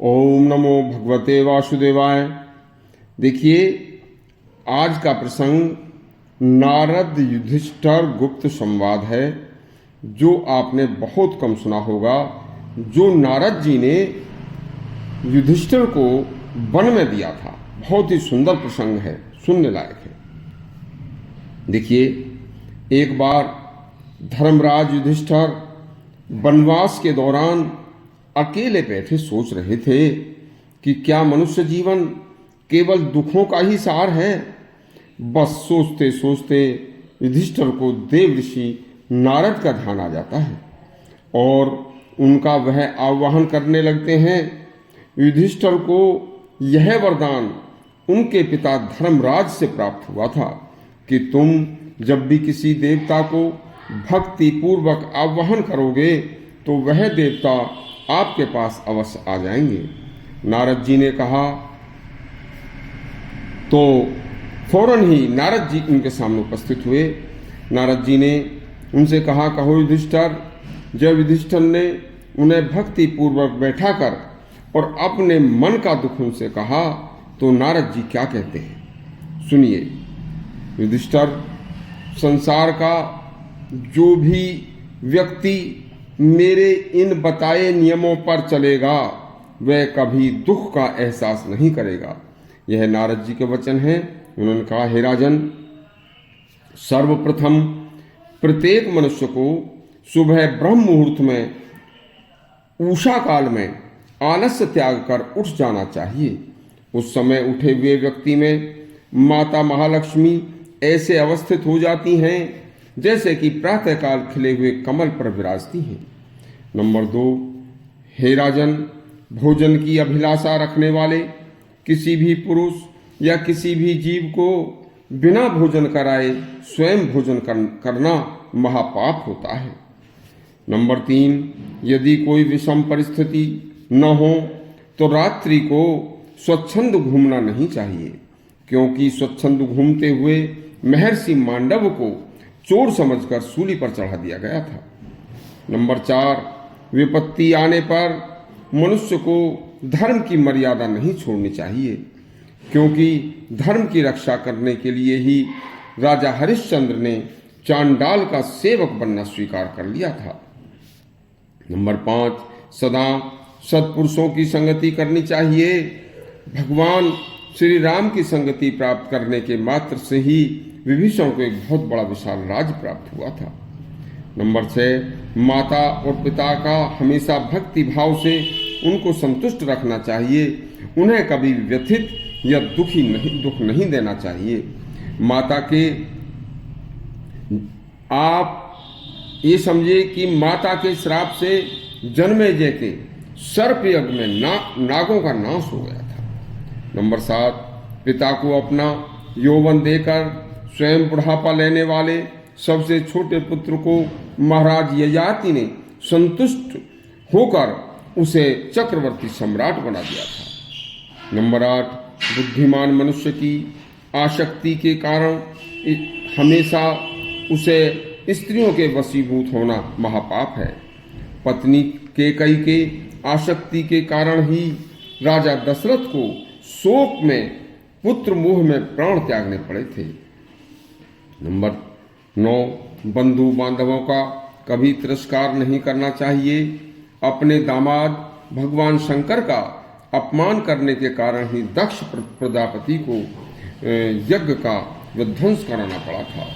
ओम नमो भगवते वासुदेवाय। देखिए, आज का प्रसंग नारद युधिष्ठिर गुप्त संवाद है, जो आपने बहुत कम सुना होगा, जो नारद जी ने युधिष्ठिर को वन में दिया था। बहुत ही सुंदर प्रसंग है, सुनने लायक है। देखिए, एक बार धर्मराज युधिष्ठिर वनवास के दौरान अकेले बैठे सोच रहे थे कि क्या मनुष्य जीवन केवल दुखों का ही सार है। बस सोचते सोचते युधिष्ठिर को देव ऋषि नारद का ध्यान आ जाता है और उनका वह आह्वान करने लगते हैं। युधिष्ठिर को यह वरदान उनके पिता धर्मराज से प्राप्त हुआ था कि तुम जब भी किसी देवता को भक्ति पूर्वक आह्वान करोगे तो वह देवता आपके पास अवश्य आ जाएंगे। नारद जी ने कहा तो फौरन ही नारद जी उनके सामने उपस्थित हुए। नारद जी ने उनसे कहा, कहो युधिष्ठिर। जब युधिष्ठिर ने उन्हें भक्ति पूर्वक बैठा कर और अपने मन का दुख उनसे कहा तो नारद जी क्या कहते हैं, सुनिए। युधिष्ठिर, संसार का जो भी व्यक्ति मेरे इन बताए नियमों पर चलेगा वह कभी दुख का एहसास नहीं करेगा। यह नारद जी के वचन हैं। उन्होंने कहा, हे राजन, सर्वप्रथम प्रत्येक मनुष्य को सुबह ब्रह्म मुहूर्त में उषा काल में आलस्य त्याग कर उठ जाना चाहिए। उस समय उठे हुए व्यक्ति में माता महालक्ष्मी ऐसे अवस्थित हो जाती हैं जैसे कि प्रातःकाल खिले हुए कमल पर विराजती हैं। नंबर 2, हे राजन, भोजन की अभिलाषा रखने वाले किसी भी पुरुष या किसी भी जीव को बिना भोजन कराए स्वयं भोजन करना महापाप होता है। नंबर 3, यदि कोई विषम परिस्थिति न हो तो रात्रि को स्वच्छंद घूमना नहीं चाहिए, क्योंकि स्वच्छंद घूमते हुए महर्षि मांडव को चोर समझकर सूली पर चढ़ा दिया गया था। नंबर 4, विपत्ति आने पर मनुष्य को धर्म की मर्यादा नहीं छोड़नी चाहिए, क्योंकि धर्म की रक्षा करने के लिए ही राजा हरिश्चंद्र ने चांडाल का सेवक बनना स्वीकार कर लिया था। नंबर 5, सदा सत्पुरुषों की संगति करनी चाहिए। भगवान श्री राम की संगति प्राप्त करने के मात्र से ही विभीषण को एक बहुत बड़ा विशाल राज्य प्राप्त हुआ था। नंबर 6, माता और पिता का हमेशा भक्ति भाव से उनको संतुष्ट रखना चाहिए। उन्हें कभी व्यथित या दुख नहीं देना चाहिए। माता के आप ये समझे कि माता के श्राप से जन्मेजय के सर्प यज्ञ में नागों का नाश हो गया था। नंबर 7, पिता को अपना यौवन देकर स्वयं बुढ़ापा लेने वाले सबसे छोटे पुत्र को महाराज ययाति ने संतुष्ट होकर उसे चक्रवर्ती सम्राट बना दिया था। नंबर 8, बुद्धिमान मनुष्य की आसक्ति के कारण हमेशा उसे स्त्रियों के वशीभूत होना महापाप है। पत्नी कैकेयी के आसक्ति के कारण ही राजा दशरथ को शोक में पुत्र मोह में प्राण त्यागने पड़े थे। नंबर 9, बंधु बांधवों का कभी तिरस्कार नहीं करना चाहिए। अपने दामाद भगवान शंकर का अपमान करने के कारण ही दक्ष प्रजापति को यज्ञ का विध्वंस कराना पड़ा था।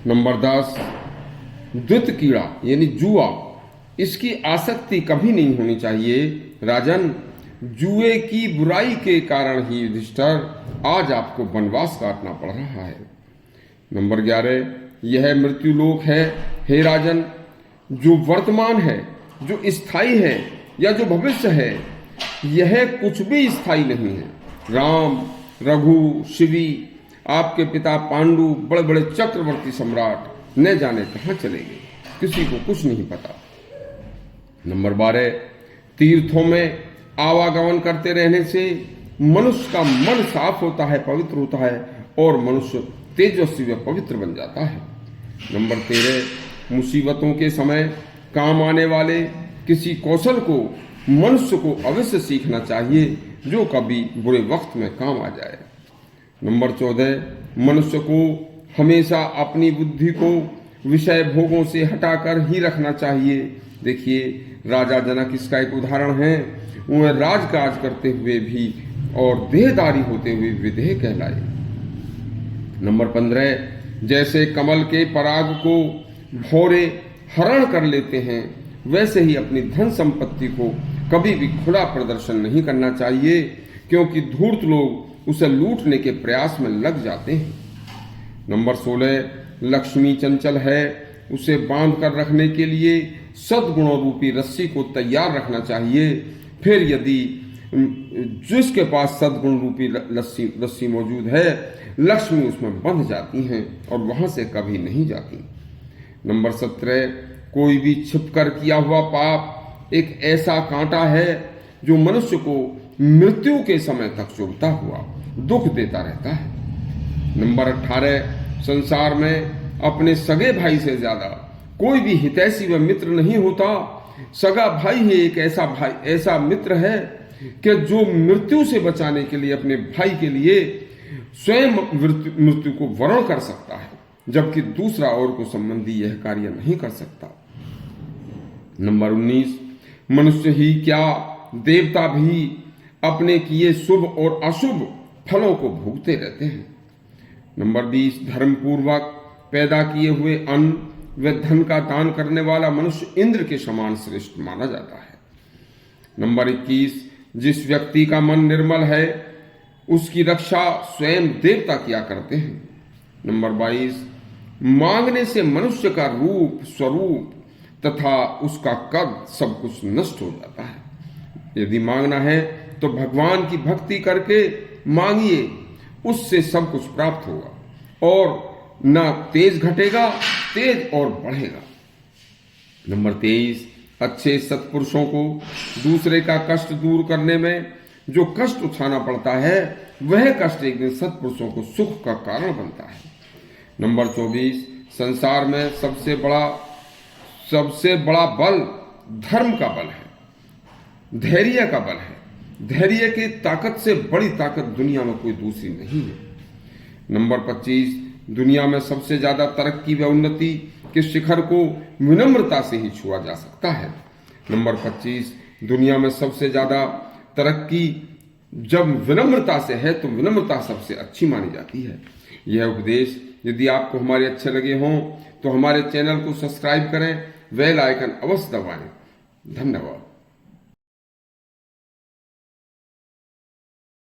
नंबर 10, द्वित कीड़ा यानी जुआ, इसकी आसक्ति कभी नहीं होनी चाहिए। राजन, जुए की बुराई के कारण ही युधिष्ठिर आज आपको वनवास काटना पड़ रहा है। नंबर 11, यह मृत्युलोक है। हे राजन, जो वर्तमान है, जो स्थायी है या जो भविष्य है, यह कुछ भी स्थायी नहीं है। राम, रघु, शिवी, आपके पिता पांडु, बड़े बड़े चक्रवर्ती सम्राट न जाने कहाँ चले गए, किसी को कुछ नहीं पता। नंबर 12, तीर्थों में आवागमन करते रहने से मनुष्य का मन साफ होता है, पवित्र होता है और मनुष्य तेजस्वी व पवित्र बन जाता है। नंबर 13, मुसीबतों के समय काम आने वाले किसी कौशल को मनुष्य को अवश्य सीखना चाहिए, जो कभी बुरे वक्त में काम आ जाए। नंबर 14, मनुष्य को हमेशा अपनी बुद्धि को विषय भोगों से हटाकर ही रखना चाहिए। देखिए, राजा जनक इसका एक उदाहरण है। वह राजकाज करते हुए भी और देहदारी होते हुए विदेह कहलाए। नंबर 15, जैसे कमल के पराग को भौरे हरण कर लेते हैं, वैसे ही अपनी धन संपत्ति को कभी भी खुला प्रदर्शन नहीं करना चाहिए, क्योंकि धूर्त लोग उसे लूटने के प्रयास में लग जाते हैं। नंबर 16, लक्ष्मी चंचल है, उसे बांध कर रखने के लिए सद्गुणों रूपी रस्सी को तैयार रखना चाहिए। फिर यदि जिसके पास सद्गुण रूपी रस्सी मौजूद है, लक्ष्मी उसमें बंध जाती हैं और वहां से कभी नहीं जाती। नंबर 17, कोई भी छिपकर किया हुआ पाप एक ऐसा कांटा है जो मनुष्य को मृत्यु के समय तक चुभता हुआ दुख देता रहता है। नंबर 18, संसार में अपने सगे भाई से ज्यादा कोई भी हितैषी व मित्र नहीं होता। सगा भाई ही एक ऐसा मित्र है कि जो मृत्यु से बचाने के लिए अपने भाई के लिए स्वयं मृत्यु को वरण कर सकता है, जबकि दूसरा और को संबंधी यह कार्य नहीं कर सकता। नंबर 19, मनुष्य ही क्या देवता भी अपने किए शुभ और अशुभ फलों को भोगते रहते हैं। नंबर 20, धर्म पूर्वक पैदा किए हुए अन्न व धन का दान करने वाला मनुष्य इंद्र के समान श्रेष्ठ माना जाता है। नंबर 21, जिस व्यक्ति का मन निर्मल है, उसकी रक्षा स्वयं देवता किया करते हैं। नंबर 22, मांगने से मनुष्य का रूप, स्वरूप तथा उसका कद सब कुछ नष्ट हो जाता है। यदि मांगना है तो भगवान की भक्ति करके मांगिए, उससे सब कुछ प्राप्त होगा और न तेज घटेगा, तेज और बढ़ेगा। नंबर 23, अच्छे सत्पुरुषों को दूसरे का कष्ट दूर करने में जो कष्ट उठाना पड़ता है, वह कष्ट एक दिन सत्पुरुषों को सुख का कारण बनता है। नंबर 24, संसार में सबसे बड़ा बल धर्म का बल है, धैर्य का बल है। धैर्य की ताकत से बड़ी ताकत दुनिया में कोई दूसरी नहीं है। नंबर 25, दुनिया में सबसे ज्यादा तरक्की व उन्नति के शिखर को विनम्रता से ही छुआ जा सकता है। नंबर 25, दुनिया में सबसे ज्यादा तरक्की जब विनम्रता से है तो विनम्रता सबसे अच्छी मानी जाती है। यह उपदेश यदि आपको हमारे अच्छे लगे हों तो हमारे चैनल को सब्सक्राइब करें, बेल आइकन अवश्य दबाएं। धन्यवाद।